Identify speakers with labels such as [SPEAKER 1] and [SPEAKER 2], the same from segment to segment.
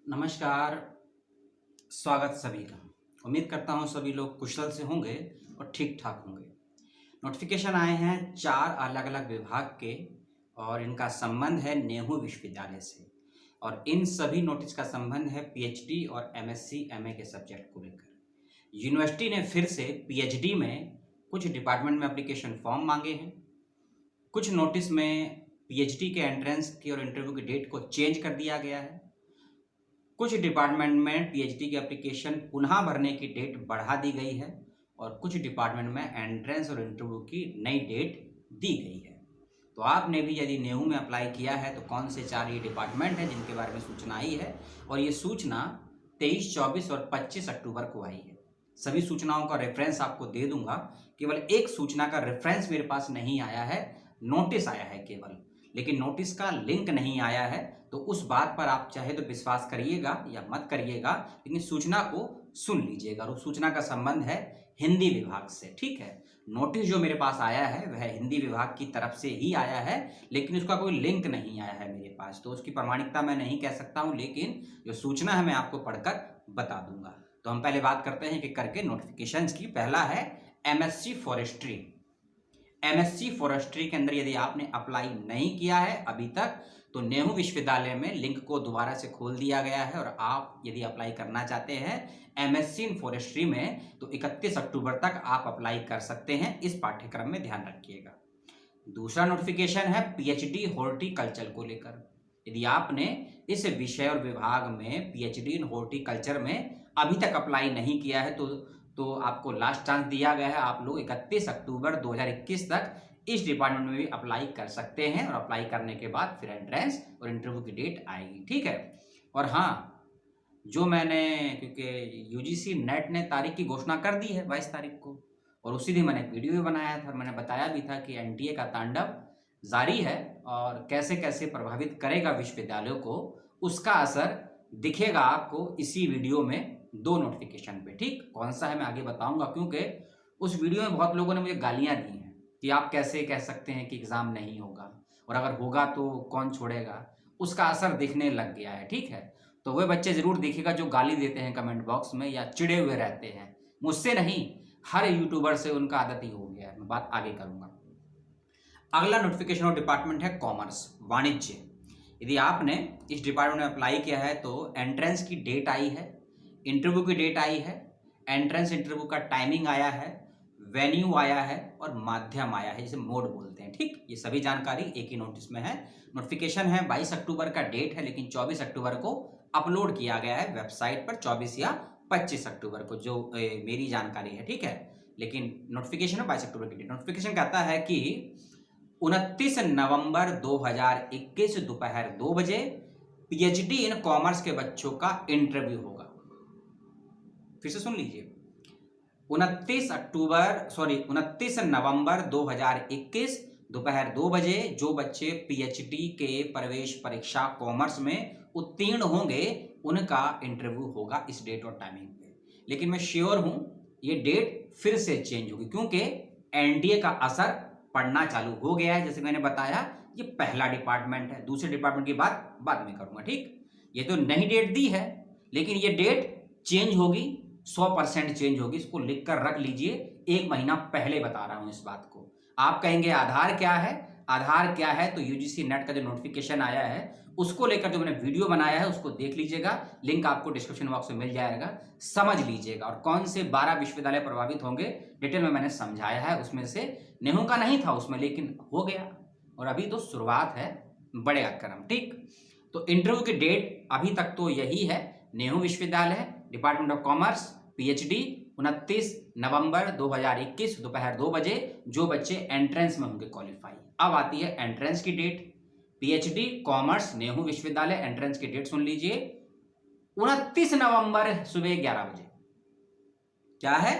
[SPEAKER 1] नमस्कार। स्वागत सभी का। उम्मीद करता हूँ सभी लोग कुशल से होंगे और ठीक ठाक होंगे। नोटिफिकेशन आए हैं 4 अलग अलग विभाग के और इनका संबंध है नेहरू विश्वविद्यालय से। और इन सभी नोटिस का संबंध है पीएचडी और एमएससी एमए के सब्जेक्ट को लेकर। यूनिवर्सिटी ने फिर से पीएचडी में कुछ डिपार्टमेंट में एप्लीकेशन फॉर्म मांगे हैं। कुछ नोटिस में पीएचडी के एंट्रेंस की और इंटरव्यू की डेट को चेंज कर दिया गया है। कुछ डिपार्टमेंट में पीएचडी की एप्लीकेशन पुनः भरने की डेट बढ़ा दी गई है और कुछ डिपार्टमेंट में एंट्रेंस और इंटरव्यू की नई डेट दी गई है। तो आपने भी यदि नेहरू में अप्लाई किया है तो कौन से 4 ये डिपार्टमेंट हैं जिनके बारे में सूचना आई है, और ये सूचना 23, 24 और 25 अक्टूबर को आई है। सभी सूचनाओं का रेफरेंस आपको दे दूंगा। केवल एक सूचना का रेफरेंस मेरे पास नहीं आया है, नोटिस आया है केवल, लेकिन नोटिस का लिंक नहीं आया है। तो उस बात पर आप चाहे तो विश्वास करिएगा या मत करिएगा, लेकिन सूचना को सुन लीजिएगा। और उस सूचना का संबंध है हिंदी विभाग से। ठीक है, नोटिस जो मेरे पास आया है वह हिंदी विभाग की तरफ से ही आया है, लेकिन उसका कोई लिंक नहीं आया है मेरे पास, तो उसकी प्रामाणिकता मैं नहीं कह सकता हूं, लेकिन जो सूचना है मैं आपको पढ़कर बता दूंगा। तो हम पहले बात करते हैं कि करके नोटिफिकेशंस की। पहला है एमएससी फॉरेस्ट्री। एमएससी फॉरेस्ट्री के अंदर यदि आपने अप्लाई नहीं किया है अभी तक, तो नेहरू विश्वविद्यालय में लिंक को दोबारा से खोल दिया गया है और आप यदि अप्लाई करना चाहते हैं एमएससी इन फॉरेस्ट्री में, तो 31 अक्टूबर तक आप अप्लाई कर सकते हैं। इस पाठ्यक्रम में ध्यान रखिएगा। दूसरा नोटिफिकेशन है पीएचडी हॉर्टिकल्चर को लेकर। यदि आपने इस विषय और विभाग में पीएचडी इन हॉर्टिकल्चर में अभी तक अप्लाई नहीं किया है तो आपको लास्ट चांस दिया गया है। आप लोग 31 अक्टूबर 2021 तक इस डिपार्टमेंट में भी अप्लाई कर सकते हैं, और अप्लाई करने के बाद फिर एंट्रेंस और इंटरव्यू की डेट आएगी। ठीक है। और हाँ, जो मैंने, क्योंकि यूजीसी नेट ने तारीख की घोषणा कर दी है 22 तारीख को, और उसी दिन मैंने एक वीडियो भी बनाया था और मैंने बताया भी था कि एनटीए का तांडव जारी है और कैसे कैसे प्रभावित करेगा विश्वविद्यालयों को, उसका असर दिखेगा आपको इसी वीडियो में 2 नोटिफिकेशन पे। ठीक, कौन सा है मैं आगे बताऊंगा, क्योंकि उस वीडियो में बहुत लोगों ने मुझे गालियां दी हैं कि आप कैसे कह सकते हैं कि एग्जाम नहीं होगा, और अगर होगा तो कौन छोड़ेगा। उसका असर दिखने लग गया है। ठीक है, तो वे बच्चे जरूर देखिएगा जो गाली देते हैं कमेंट बॉक्स में या चिड़े हुए रहते हैं। मुझसे नहीं, हर यूट्यूबर से उनका आदत ही हो गया है। मैं बात आगे करूंगा। अगला नोटिफिकेशन और डिपार्टमेंट है कॉमर्स, वाणिज्य। यदि आपने इस डिपार्टमेंट में अप्लाई किया है तो एंट्रेंस की डेट आई है, इंटरव्यू की डेट आई है, एंट्रेंस इंटरव्यू का टाइमिंग आया है, वेन्यू आया है और माध्यम आया है, जिसे मोड बोलते हैं। ठीक, ये सभी जानकारी एक ही नोटिस में है। नोटिफिकेशन है 22 अक्टूबर का डेट है, लेकिन 24 अक्टूबर को अपलोड किया गया है वेबसाइट पर, 24 या 25 अक्टूबर को जो मेरी जानकारी है। ठीक है, लेकिन नोटिफिकेशन है 22 अक्टूबर की डेट। नोटिफिकेशन कहता है कि 29 नवंबर 2021 दोपहर 2 बजे पीएचडी इन कॉमर्स के बच्चों का इंटरव्यू होगा। फिर से सुन लीजिए, 29 नवंबर 2021 दोपहर 2 बजे जो बच्चे पीएचडी के प्रवेश परीक्षा कॉमर्स में उत्तीर्ण होंगे उनका इंटरव्यू होगा इस डेट और टाइमिंग पे। लेकिन मैं श्योर हूं ये डेट फिर से चेंज होगी, क्योंकि एनडीए का असर पड़ना चालू हो गया है। जैसे मैंने बताया, ये पहला डिपार्टमेंट है। दूसरे डिपार्टमेंट की बात बाद में करूंगा। ठीक, ये तो नई डेट दी है, लेकिन ये डेट चेंज होगी, 100% चेंज होगी। इसको लिख कर रख लीजिए, 1 महीना पहले बता रहा हूं इस बात को। आप कहेंगे आधार क्या है, आधार क्या है, तो यूजीसी नेट का जो नोटिफिकेशन आया है उसको लेकर जो मैंने वीडियो बनाया है उसको देख लीजिएगा, लिंक आपको डिस्क्रिप्शन बॉक्स में मिल जाएगा, समझ लीजिएगा। और कौन से 12 विश्वविद्यालय प्रभावित होंगे डिटेल में मैंने समझाया है। उसमें से नेहरू का नहीं था उसमें, लेकिन हो गया, और अभी तो शुरुआत है, बढ़ेगा क्रम। ठीक, तो इंटरव्यू की डेट अभी तक तो यही है, नेहरू विश्वविद्यालय, डिपार्टमेंट ऑफ कॉमर्स, पीएचडी 29 नवंबर 2021 दोपहर 2 बजे जो बच्चे एंट्रेंस में होंगे क्वालिफाई। अब आती है एंट्रेंस की डेट। पीएचडी कॉमर्स नेहरू विश्वविद्यालय, एंट्रेंस की डेट सुन लीजिए, 29 नवंबर सुबह 11 बजे। क्या है,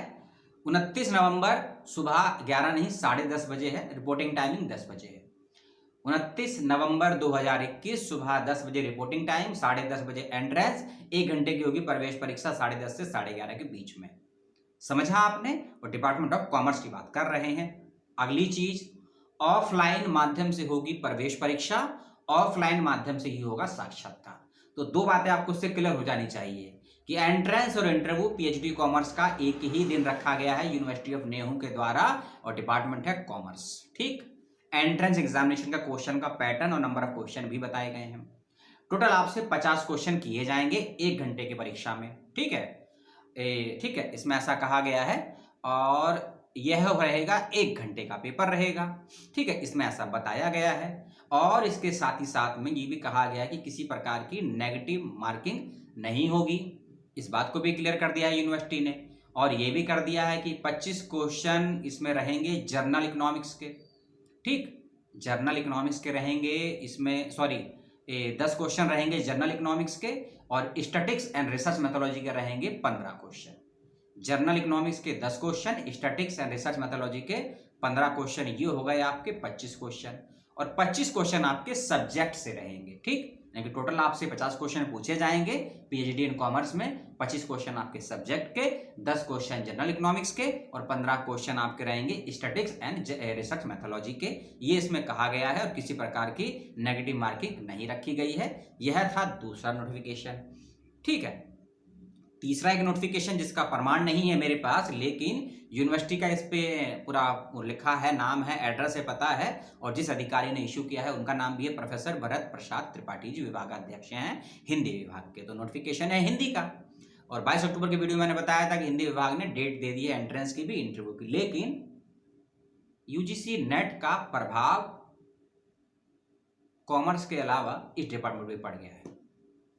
[SPEAKER 1] 29 नवंबर सुबह 11 नहीं 10:30 बजे है, रिपोर्टिंग टाइमिंग 10 बजे है। 29 नवंबर 2021 सुबह 10 बजे रिपोर्टिंग टाइम, 10:30 बजे एंट्रेंस, 1 घंटे की होगी प्रवेश परीक्षा 10:30 से 11:30 के बीच में। समझा आपने। और डिपार्टमेंट ऑफ कॉमर्स की बात कर रहे हैं। अगली चीज, ऑफलाइन माध्यम से होगी प्रवेश परीक्षा, ऑफलाइन माध्यम से ही होगा साक्षात्कार। तो दो बातें आपको उससे क्लियर हो जानी चाहिए कि एंट्रेंस और इंटरव्यू पीएचडी कॉमर्स का एक ही दिन रखा गया है यूनिवर्सिटी ऑफ नेहरू के द्वारा और डिपार्टमेंट है कॉमर्स। ठीक, एंट्रेंस एग्जामिनेशन का क्वेश्चन का पैटर्न और नंबर ऑफ क्वेश्चन भी बताए गए हैं। टोटल आपसे 50 क्वेश्चन किए जाएंगे 1 घंटे की परीक्षा में। ठीक है, ठीक है, इसमें ऐसा कहा गया है और यह रहेगा 1 घंटे का पेपर रहेगा। ठीक है, इसमें ऐसा बताया गया है और इसके साथ ही साथ में ये भी कहा गया है कि किसी प्रकार की नेगेटिव मार्किंग नहीं होगी। इस बात को भी क्लियर कर दिया है यूनिवर्सिटी ने और ये भी कर दिया है कि 25 क्वेश्चन इसमें रहेंगे जर्नल इकोनॉमिक्स के। ठीक, जर्नल इकोनॉमिक्स के रहेंगे इसमें, सॉरी 10 क्वेश्चन रहेंगे जर्नल इकोनॉमिक्स के और स्टैटिक्स एंड रिसर्च मेथोलॉजी के रहेंगे 15 क्वेश्चन। जर्नल इकोनॉमिक्स के 10 question, statics and research methodology के 15 क्वेश्चन, ये हो गए आपके 25 क्वेश्चन और 25 क्वेश्चन आपके सब्जेक्ट से रहेंगे। ठीक, यानी कि टोटल आपसे 50 क्वेश्चन पूछे जाएंगे पीएचडी इन कॉमर्स में, 25 क्वेश्चन आपके सब्जेक्ट के, 10 क्वेश्चन जनरल इकोनॉमिक्स के और 15 क्वेश्चन आपके रहेंगे स्टैटिक्स एंड रिसर्च मेथोलॉजी के। ये इसमें कहा गया है और किसी प्रकार की नेगेटिव मार्किंग नहीं रखी गई है। यह था दूसरा नोटिफिकेशन। ठीक है, तीसरा एक नोटिफिकेशन जिसका प्रमाण नहीं है मेरे पास, लेकिन यूनिवर्सिटी का इस पे पूरा लिखा है, नाम है, एड्रेस है, पता है और जिस अधिकारी ने इशू किया है उनका नाम भी है प्रोफेसर भरत प्रसाद त्रिपाठी जी, विभागाध्यक्ष हैं हिंदी विभाग के। तो नोटिफिकेशन है हिंदी का और 22 अक्टूबर की वीडियो मैंने बताया था कि हिंदी विभाग ने डेट दे दी है एंट्रेंस की भी, इंटरव्यू की, लेकिन यूजीसी नेट का प्रभाव कॉमर्स के अलावा इस डिपार्टमेंट में पड़ गया है।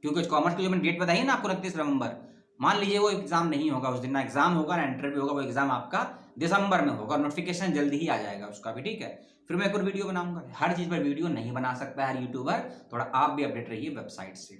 [SPEAKER 1] क्योंकि कॉमर्स की जो मैंने डेट बताई है ना आपको 29 नवंबर, मान लीजिए वो एग्जाम नहीं होगा उस दिन, ना एग्जाम होगा ना इंटरव्यू होगा, वो एग्जाम आपका दिसंबर में होगा, नोटिफिकेशन जल्दी ही आ जाएगा उसका भी। ठीक है, फिर मैं एक और वीडियो बनाऊंगा। हर चीज पर वीडियो नहीं बना सकता हर यूट्यूबर, थोड़ा आप भी अपडेट रहिए वेबसाइट से।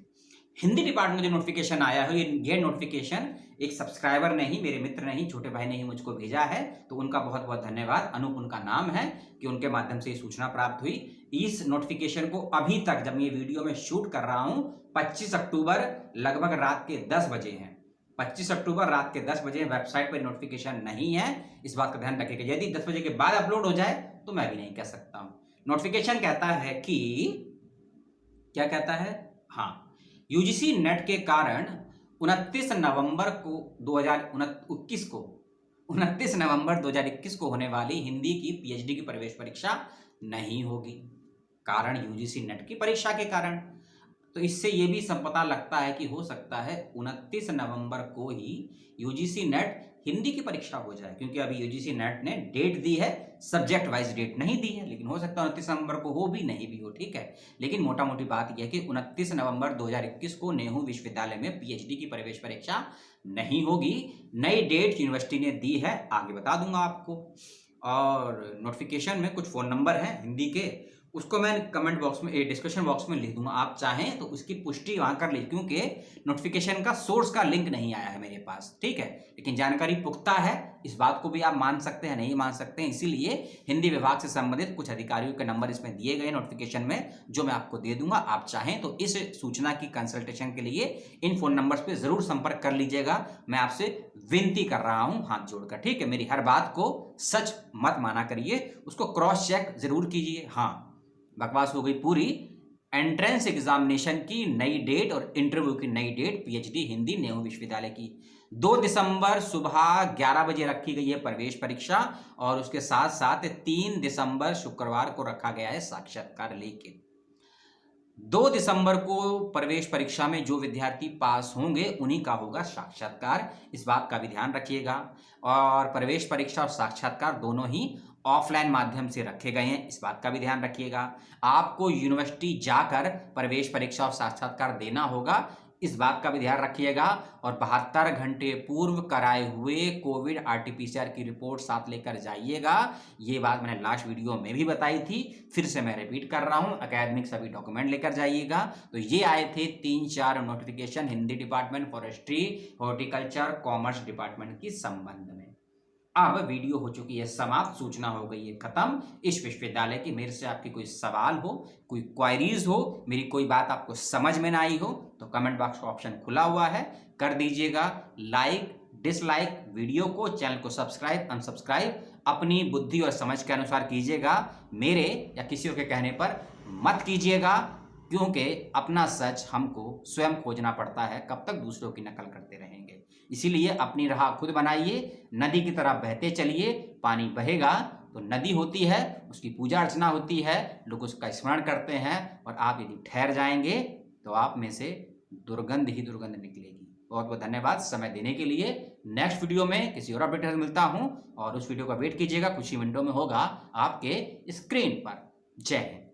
[SPEAKER 1] हिंदी डिपार्टमेंट में जो नोटिफिकेशन आया है, ये नोटिफिकेशन एक सब्सक्राइबर ने ही, मेरे मित्र ने ही, छोटे भाई ने ही मुझको भेजा है, तो उनका बहुत बहुत धन्यवाद। अनूप उनका नाम है कि उनके माध्यम से ये सूचना प्राप्त हुई। इस नोटिफिकेशन को अभी तक जब ये वीडियो में शूट कर रहा हूं 25 अक्टूबर लगभग रात के 10 बजे हैं, 25 अक्टूबर रात के 10 बजे वेबसाइट पर नोटिफिकेशन नहीं है। इस बात का ध्यान रखिएगा, यदि 10 बजे के बाद अपलोड हो जाए तो मैं भी नहीं कह सकता हूं। नोटिफिकेशन कहता है कि, क्या कहता है, हाँ, यूजीसी नेट के कारण 29 नवंबर 2021 को होने वाली हिंदी की पीएचडी की प्रवेश परीक्षा नहीं होगी। कारण यूजीसी नेट की परीक्षा के कारण। तो इससे ये भी सब पता लगता है कि हो सकता है 29 नवंबर को ही यूजीसी नेट हिंदी की परीक्षा हो जाए, क्योंकि अभी यूजीसी नेट ने डेट दी है, सब्जेक्ट वाइज डेट नहीं दी है, लेकिन हो सकता है 29 नवंबर को हो भी, नहीं भी हो। ठीक है, लेकिन मोटा मोटी बात यह है कि 29 नवंबर 2021 को नेहरू विश्वविद्यालय में पीएचडी की प्रवेश परीक्षा नहीं होगी। नई डेट यूनिवर्सिटी ने दी है, आगे बता दूंगा आपको। और नोटिफिकेशन में कुछ फ़ोन नंबर हैं हिंदी के, उसको मैं कमेंट बॉक्स में, डिस्क्रिप्शन बॉक्स में लिख दूंगा, आप चाहें तो उसकी पुष्टि वहां कर लीजिए, क्योंकि नोटिफिकेशन का सोर्स का लिंक नहीं आया है मेरे पास। ठीक है, लेकिन जानकारी पुख्ता है, इस बात को भी आप मान सकते हैं, नहीं मान सकते हैं, इसीलिए हिंदी विभाग से संबंधित कुछ अधिकारियों के नंबर इसमें दिए गए नोटिफिकेशन में, जो मैं आपको दे दूंगा। आप चाहें तो इस सूचना की कंसल्टेशन के लिए इन फोन नंबर्स पे जरूर संपर्क कर लीजिएगा, मैं आपसे विनती कर रहा हूं हाथ जोड़कर। ठीक है, मेरी हर बात को सच मत माना करिए, उसको क्रॉस चेक जरूर कीजिए। हाँ, बकवास हो गई पूरी। एंट्रेंस एग्जामिनेशन की नई डेट और इंटरव्यू की नई डेट पीएचडी हिंदी नेहरू विश्वविद्यालय की 2 दिसंबर सुबह 11 बजे रखी गई है प्रवेश परीक्षा, और उसके साथ साथ 3 दिसंबर शुक्रवार को रखा गया है साक्षात्कार। लेकिन 2 दिसंबर को प्रवेश परीक्षा में जो विद्यार्थी पास होंगे उन्हीं का होगा साक्षात्कार, इस बात का भी ध्यान रखिएगा। और प्रवेश परीक्षा और साक्षात्कार दोनों ही ऑफलाइन माध्यम से रखे गए हैं, इस बात का भी ध्यान रखिएगा। आपको यूनिवर्सिटी जाकर प्रवेश परीक्षा और साक्षात्कार देना होगा, इस बात का भी ध्यान रखिएगा। और 72 घंटे पूर्व कराए हुए कोविड आरटीपीसीआर की रिपोर्ट साथ लेकर जाइएगा। ये बात मैंने लास्ट वीडियो में भी बताई थी, फिर से मैं रिपीट कर रहा हूं, एकेडमिक सभी डॉक्यूमेंट लेकर जाइएगा। तो ये आए थे 3-4 notification Hindi department, forestry, horticulture, commerce department की संबंध में। अब वीडियो हो चुकी है समाप्त, सूचना हो गई है खत्म इस विश्वविद्यालय की। मेरे से आपकी कोई सवाल हो, कोई क्वायरीज हो, मेरी कोई बात आपको समझ में ना आई हो, तो कमेंट बॉक्स का ऑप्शन खुला हुआ है, कर दीजिएगा लाइक, डिसलाइक वीडियो को, चैनल को सब्सक्राइब, अनसब्सक्राइब अपनी बुद्धि और समझ के अनुसार कीजिएगा, मेरे या किसी और के कहने पर मत कीजिएगा। क्योंकि अपना सच हमको स्वयं खोजना पड़ता है, कब तक दूसरों की नकल करते रहेंगे। इसीलिए अपनी राह खुद बनाइए, नदी की तरह बहते चलिए। पानी बहेगा तो नदी होती है, उसकी पूजा अर्चना होती है, लोग उसका स्मरण करते हैं, और आप यदि ठहर जाएंगे तो आप में से दुर्गंध ही दुर्गंध निकलेगी। बहुत बहुत धन्यवाद समय देने के लिए। नेक्स्ट वीडियो में किसी और अपडेट से मिलता हूं, और उस वीडियो का वेट कीजिएगा, कुछ ही मिनटों में होगा आपके स्क्रीन पर। जय हिंद।